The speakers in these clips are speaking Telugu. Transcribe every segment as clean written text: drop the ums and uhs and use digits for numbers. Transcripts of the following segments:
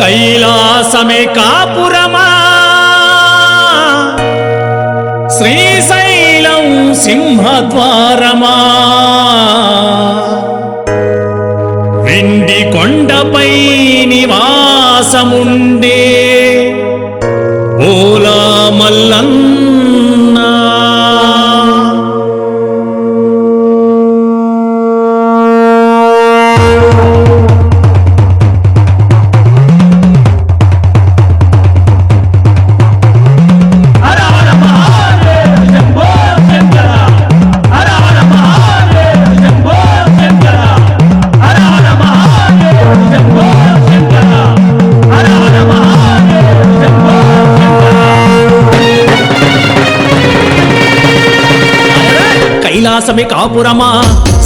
కైలాసమే కాపురమా శ్రీశైలం సింహద్వారమా వెండి కొండపై నివాసముండే ఓలా మల్లన్న కైలాసమే కాపురమా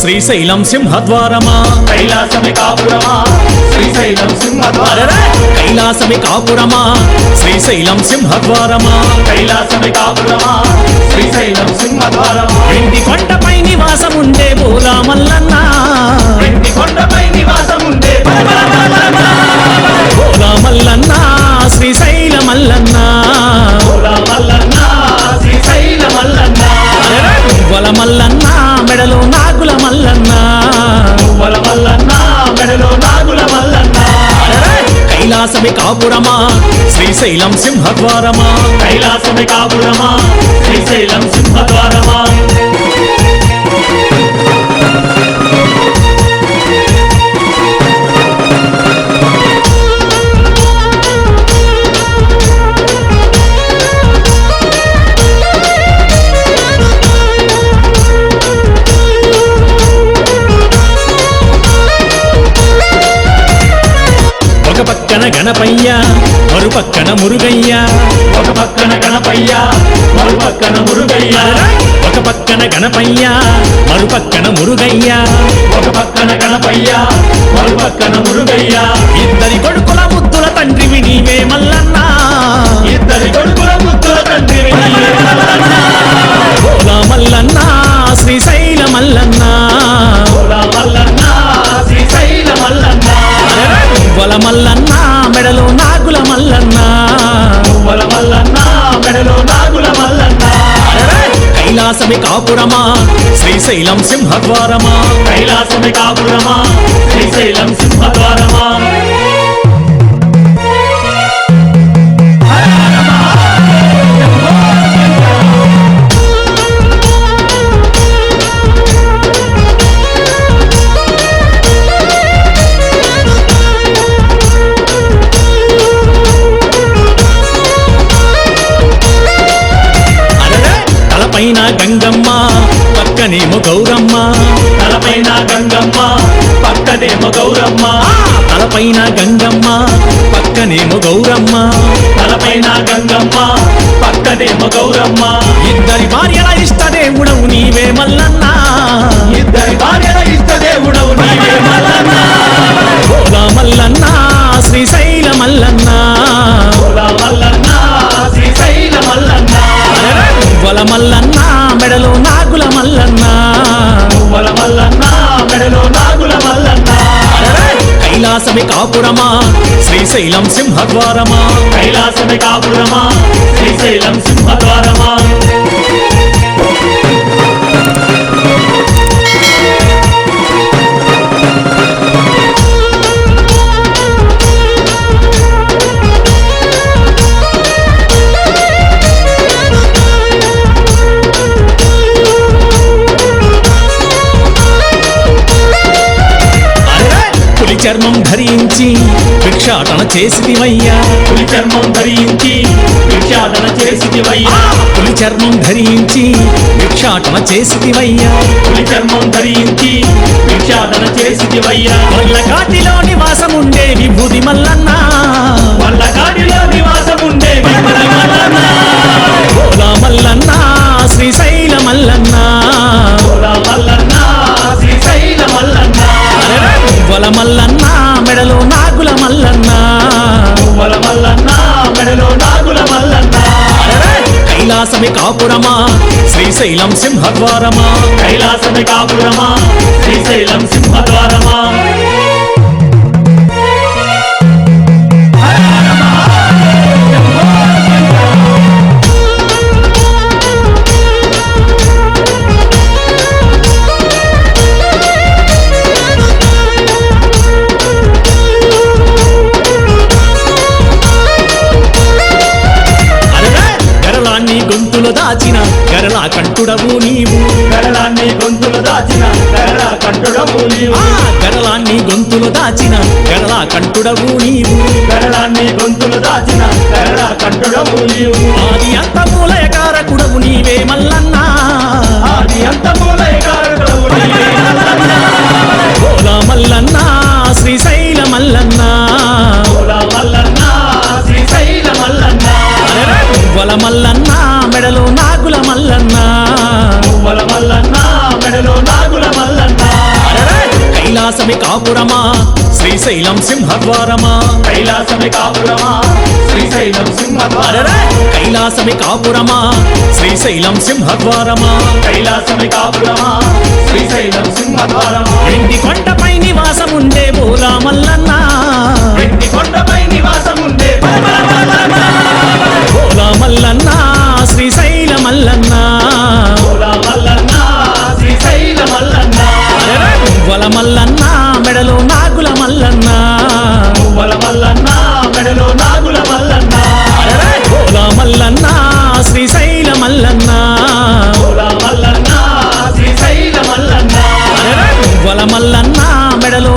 శ్రీశైలం సింహద్వారమా కైలాసమే కాపురమా శ్రీశైలం సింహద్వారమా కైలాసమే కాపురమా శ్రీశైలం సింహద్వారమా కైలాసమే కాపురమా శ్రీశైలం సింహద్వారమా వెండి కొండపై నివాసముండే బోలా మల్లన్న వెండి కొండపై నివాసముండే బోలా మల్లన్న శ్రీశైల మల్లన్న ఓలా మల్లన్న శ్రీశైల మల్లన్న పువ్వల మల్లన్న మెడలో నాగుల మల్లన్న పువ్వల మల్లన్న మెడలో నాగుల మల్లన్న కైలాసమే కాపురమా శ్రీశైలం సింహద్వారమా కైలాసమే కాపురమా శ్రీశైలం సింహద్వారమా ఒక పక్కన గణపయ్య మరుపక్కన మురుగయ్య ఒక పక్కన గణపయ్య మరో పక్కన మురుగయ్య ఒక పక్కన గణపయ్య మరుపక్కన మురుగయ్య ఒక పక్కన గణపయ్య మరో పక్కన మురుగయ్య ఇద్దరి కొడుకుల ముద్దుల తండ్రివి నీవే మల్లన్న ఇద్దరి కొడుకుల ముద్దుల తండ్రి ఓలా మల్లన్న శ్రీశైల మల్లన్న ఓలా మల్లన్న శ్రీశైల మల్లన్న పువ్వల మల్లన్న మెడలో నాగుల మల్లన్న పువ్వల మల్లన్న మెడలో నాగుల మల్లన్న కైలాసమే కాపురమా శ్రీశైలం సింహద్వారమా కైలాసమే కాపురమా శ్రీశైలం సింహద్వారమా తలపైన గంగమ్మ పక్కనేమో గౌరమ్మ తలపైన గంగమ్మ పక్కనేమో గౌరమ్మ తలపైన గంగమ్మ పక్కనేమో గౌరమ్మ తలపైన గంగమ్మ పక్కనేమో గౌరమ్మ ఇద్దరి భార్యల ఇష్టదేవుడవు నీవే మల్లన్న ఇద్దరి భార్యల ఇష్టదేవుడవు నీవే మల్లన్న ఓలా మల్లన్న శ్రీశైల మల్లన్న ఓలా మల్లన్న శ్రీశైల మల్లన్న పువ్వల మల్లన్న మెడలో నాగుల మల్లన్న పువ్వల మల్లన్న మెడలో నాగుల మల్లన్న కైలాసమే కాపురమా శ్రీశైలం సింహద్వారమా కైలాసమే కాపురమా శ్రీశైలం సింహద్వారమా పులి చర్మం ధరించి భిక్షాటన చేసిదివయ్యా పులి చర్మం ధరించి భిక్షాటన చేసిదివయ్యా పులి చర్మం ధరించి భిక్షాటన చేసిదివయ్యా పులి చర్మం ధరించి భిక్షాటన చేసిదివయ్యా వల్ల కాటిలో నివాసముండే విభూది మల్లన్న వాళ్ళ కాడిలో నివాసముండే విమల మల్లన్న ఓలా మల్లన్న శ్రీశైల మల్లన్న ఓలా మల్లన్న శ్రీశైల మల్లన్న పువ్వల మల్లన్న మెడలో నాగుల మల్లన్న పువ్వల మల్లన్న మెడలో నాగుల మల్లన్న కైలాసమే కాపురమా శ్రీశైలం సింహద్వారమా కైలాసమే కాపురమా శ్రీశైలం సింహద్వారమా గరళ కంఠుడవు నీవు ఆ గరళాన్ని గొంతులు దాచిన గరళ కంఠుడవు నీవు గరళాన్ని గొంతులు దాచిన గరళ కంఠుడవు నీవు ఆది అంతమూలయ కారకుడవు నీవే మల్లన్న ఆది అంతమూలయ కారకుడవు నీవే మల్లన్న భోల మల్లన్న శ్రీశైల మల్లన్న భోలా మల్లన్న శ్రీశైల మల్లన్న పువ్వల మల్లన్న మెడలో నాగుల మల్లన్న పువ్వల మల్లన్న మెడలో నాగుల మల్లన్న కైలాసమి కాపురమా శ్రీశైలం సింహద్వారమా కైలాసమి కాపురమా శ్రీశైలం సింహద్వారమా కైలాసమి కాపురమా శ్రీశైలం సింహద్వారమా కైలాసమి కాపురమా శ్రీశైలం సింహద్వారమా వెండి కొండపై నివాసముండే భోల మల్లన్న వెండి కొండపై నివాసముండే భోల మల్లన్న శ్రీశైల మల్లన్న భోలా మల్లన్న శ్రీశైల మల్లన్న పువ్వల మల్లన్న మెడలో నాగుల మల్లన్న పువ్వల మల్లన్న మెడలో నాగుల మల్లన్న భోల మల్లన్న శ్రీశైల మల్లన్న భోలా మల్లన్న శ్రీశైల మల్లన్న పువ్వల మల్లన్న మెడలో